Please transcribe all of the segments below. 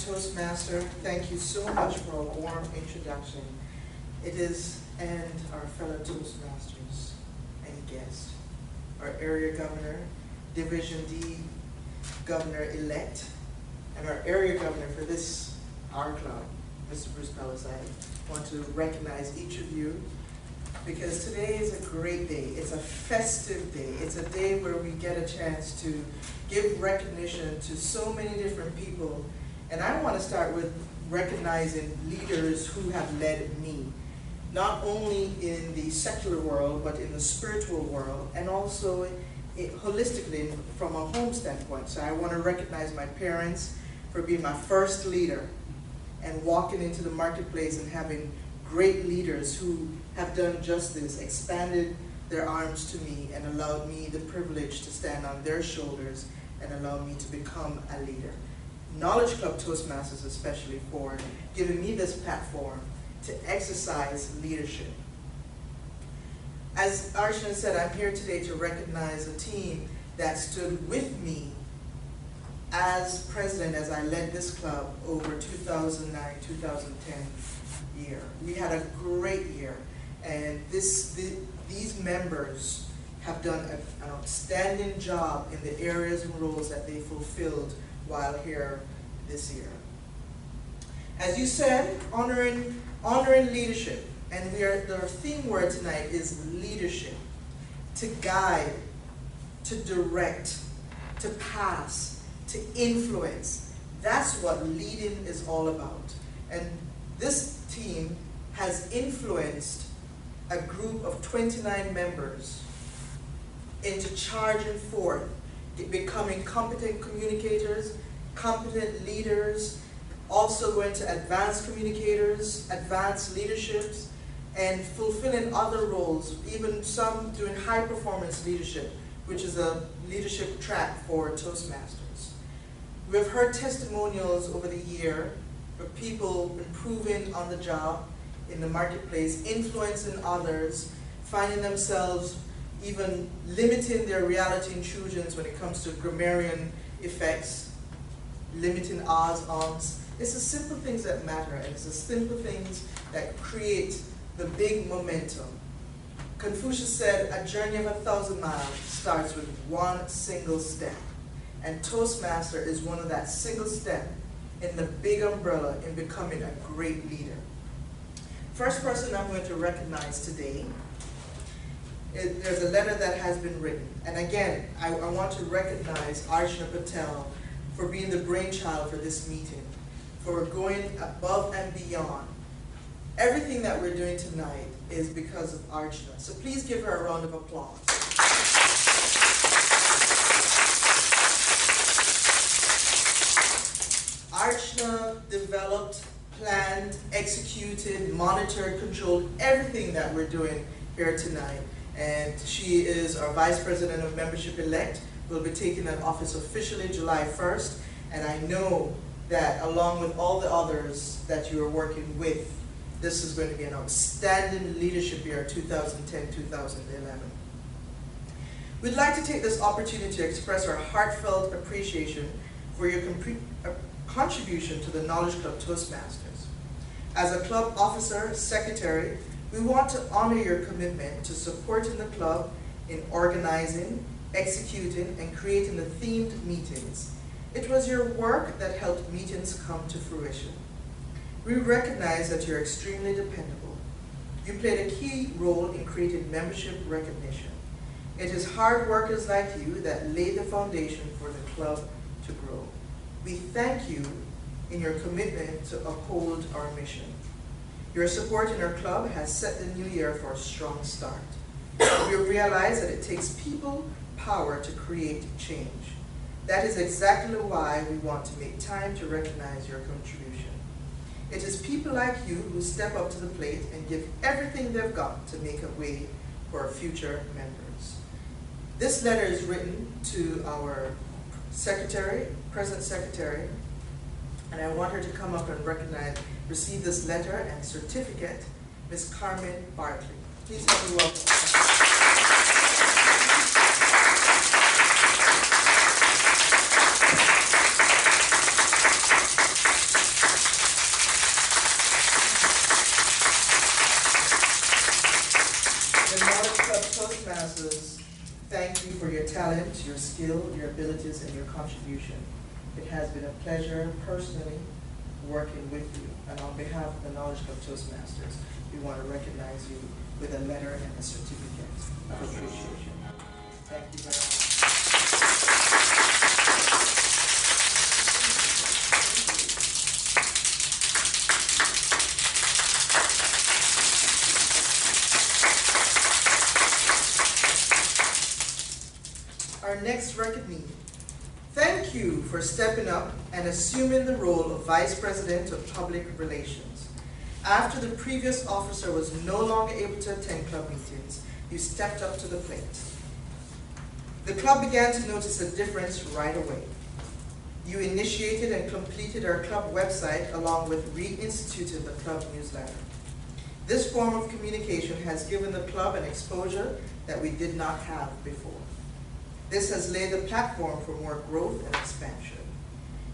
Toastmaster, thank you so much for a warm introduction. It is, and our fellow Toastmasters and guests, our area governor, Division D governor-elect, and our area governor for this, our club, Mr. Bruce Pellis. I want to recognize each of you because today is a great day. It's a festive day. It's a day where we get a chance to give recognition to so many different people. And I want to start with recognizing leaders who have led me, not only in the secular world, but in the spiritual world, and also holistically from a home standpoint. So I want to recognize my parents for being my first leader and walking into the marketplace and having great leaders who have done just this, expanded their arms to me and allowed me the privilege to stand on their shoulders and allowed me to become a leader. Knowledge Club Toastmasters especially for giving me this platform to exercise leadership. As Archana said, I'm here today to recognize a team that stood with me as president as I led this club over 2009-2010 year. We had a great year, and these members have done an outstanding job in the areas and roles that they fulfilled while here this year. As you said, honoring leadership, and our theme word tonight is leadership. To guide, to direct, to pass, to influence. That's what leading is all about. And this team has influenced a group of 29 members into charging forth, becoming competent communicators, competent leaders, also going to advanced communicators, advanced leaderships, and fulfilling other roles, even some doing high performance leadership, which is a leadership track for Toastmasters. We've heard testimonials over the year of people improving on the job, in the marketplace, influencing others, finding themselves even limiting their reality intrusions when it comes to grammarian effects, limiting ahs, ums. It's the simple things that matter, and it's the simple things that create the big momentum. Confucius said, a journey of 1,000 miles starts with one single step. And Toastmaster is one of that single step in the big umbrella in becoming a great leader. First person I'm going to recognize today, there's a letter that has been written. And again, I want to recognize Archana Patel for being the brainchild for this meeting, for going above and beyond. Everything that we're doing tonight is because of Archana. So please give her a round of applause. Archana developed, planned, executed, monitored, controlled everything that we're doing here tonight. And she is our Vice President of Membership-elect, will be taking that office officially July 1st. And I know that along with all the others that you are working with, this is going to be an outstanding leadership year, 2010-2011. We'd like to take this opportunity to express our heartfelt appreciation for your contribution to the Knowledge Club Toastmasters. As a club officer, secretary, we want to honor your commitment to supporting the club in organizing, executing, and creating the themed meetings. It was your work that helped meetings come to fruition. We recognize that you're extremely dependable. You played a key role in creating membership recognition. It is hard workers like you that lay the foundation for the club to grow. We thank you in your commitment to uphold our mission. Your support in our club has set the new year for a strong start. We realize that it takes people power to create change. That is exactly why we want to make time to recognize your contribution. It is people like you who step up to the plate and give everything they've got to make a way for our future members. This letter is written to our secretary, present secretary, and I want her to come up and receive this letter and certificate, Ms. Carmen Bartley. Please help me welcome. talent, your skill, your abilities, and your contribution. It has been a pleasure personally working with you. And on behalf of the Knowledge Club Toastmasters, we want to recognize you with a letter and a certificate of appreciation. Thank you very much. Our next recognition. Thank you for stepping up and assuming the role of Vice President of Public Relations. After the previous officer was no longer able to attend club meetings, you stepped up to the plate. The club began to notice a difference right away. You initiated and completed our club website along with reinstituting the club newsletter. This form of communication has given the club an exposure that we did not have before. This has laid the platform for more growth and expansion.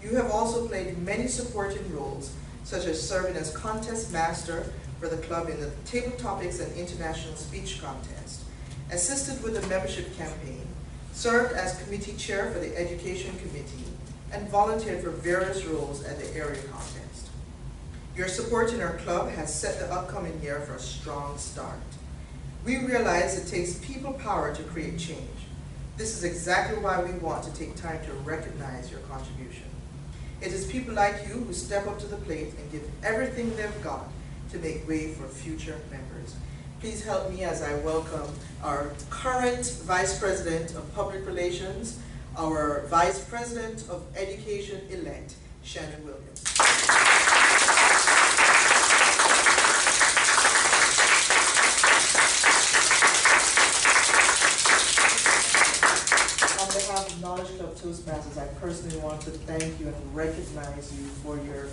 You have also played many supporting roles, such as serving as contest master for the club in the table topics and international speech contest, assisted with the membership campaign, served as committee chair for the education committee, and volunteered for various roles at the area contest. Your support in our club has set the upcoming year for a strong start. We realize it takes people power to create change. This is exactly why we want to take time to recognize your contribution. It is people like you who step up to the plate and give everything they've got to make way for future members. Please help me as I welcome our current Vice President of Public Relations, our Vice President of Education-elect, Shannon Williams. On behalf of Knowledge Club Toastmasters, I personally want to thank you and recognize you for your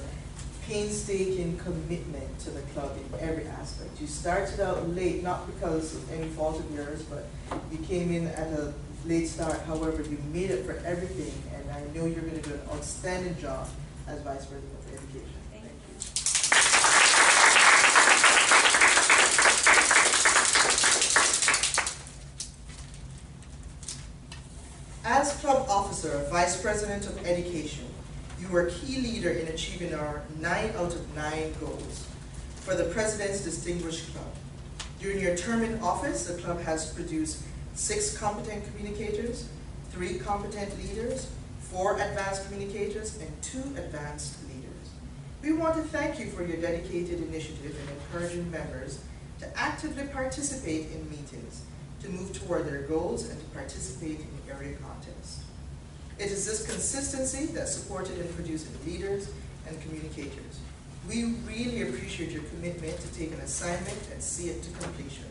painstaking commitment to the club in every aspect. You started out late, not because of any fault of yours, but you came in at a late start. However, you made it for everything, and I know you're going to do an outstanding job as Vice President of Education. Thank you. As Club Officer, Vice President of Education, you were a key leader in achieving our 9 out of 9 goals for the President's Distinguished Club. During your term in office, the club has produced 6 competent communicators, 3 competent leaders, 4 advanced communicators, and 2 advanced leaders. We want to thank you for your dedicated initiative in encouraging members to actively participate in meetings, to move toward their goals, and to participate in area contests. It is this consistency that supported in producing leaders and communicators. We really appreciate your commitment to take an assignment and see it to completion.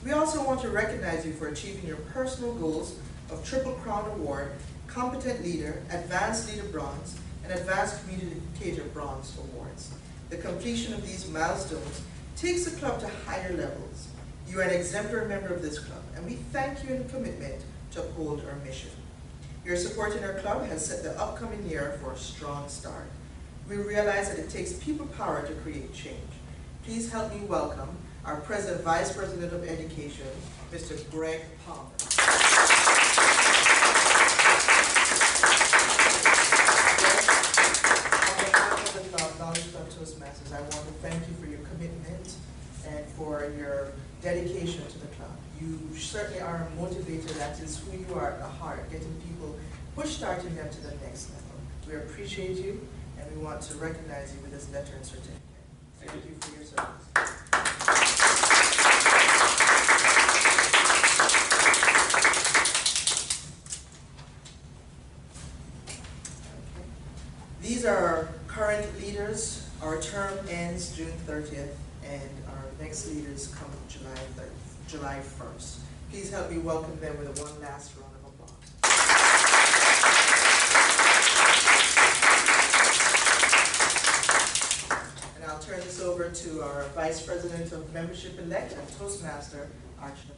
We also want to recognize you for achieving your personal goals of Triple Crown Award, Competent Leader, Advanced Leader Bronze, and Advanced Communicator Bronze Awards. The completion of these milestones takes the club to higher levels. You are an exemplary member of this club, and we thank you in your commitment to uphold our mission. Your support in our club has set the upcoming year for a strong start. We realize that it takes people power to create change. Please help me welcome our President, Vice President of Education, Mr. Greg Palmer. On behalf of the club, Knowledge Club Toastmasters, I want to thank you for your commitment and for your dedication to the club. You certainly are a motivator. That is who you are at the heart, getting people, push-starting them to the next level. We appreciate you, and we want to recognize you with this letter and certificate. Thank you for your service. Okay. These are our current leaders. Our term ends June 30th, and our next leaders come July 1st. Please help me welcome them with one last round of applause. And I'll turn this over to our Vice President of Membership-elect and Toastmaster, Archie.